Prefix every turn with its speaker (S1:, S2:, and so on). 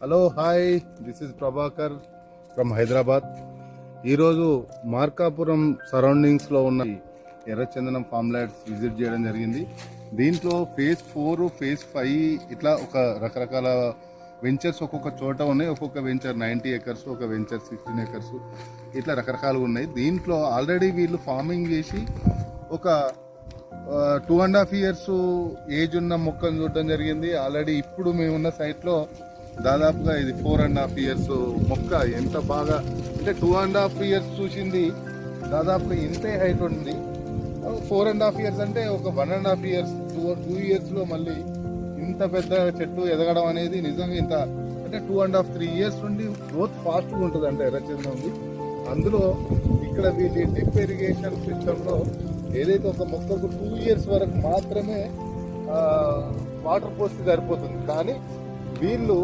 S1: Hello hi, this is Prabhakar from Hyderabad. ఈరోజు మార్కాపురం సరౌండింగ్స్లో ఉన్న ఎర్రచందనం ఫామ్ ల్యాండ్స్ విజిట్ చేయడం జరిగింది. దీంట్లో ఫేజ్ 4, ఫేజ్ 5 ఇట్లా ఒక రకరకాల వెంచర్స్ ఒక్కొక్క చోట ఉన్నాయి. ఒక్కొక్క వెంచర్ 90 acres, ఒక వెంచర్ 16 acres, ఇట్లా రకరకాలుగా ఉన్నాయి. దీంట్లో ఆల్రెడీ వీళ్ళు ఫార్మింగ్ చేసి ఒక 2.5 years ఏజ్ ఉన్న మొక్కను చూడడం జరిగింది. ఆల్రెడీ ఇప్పుడు మేమున్న సైట్లో దాదాపుగా ఇది 4.5 years మొక్క. ఎంత బాగా అంటే 2.5 years చూసింది దాదాపుగా ఇంతే హైట్ ఉంది. 4.5 years అంటే ఒక 1.5 years, 2 yearsలో మళ్ళీ ఇంత పెద్ద చెట్టు ఎదగడం అనేది నిజంగా ఇంత అంటే 2.5, 3 years నుండి గ్రోత్ ఫాస్ట్గా ఉంటుంది అంటే ఎర్రచందనం ఉంది. అందులో ఇక్కడ వీటి డ్రిప్ ఇరిగేషన్ సిస్టంలో ఏదైతే ఒక మొక్కకు 2 years వరకు మాత్రమే వాటర్ పోస్తే సరిపోతుంది. కానీ వీళ్ళు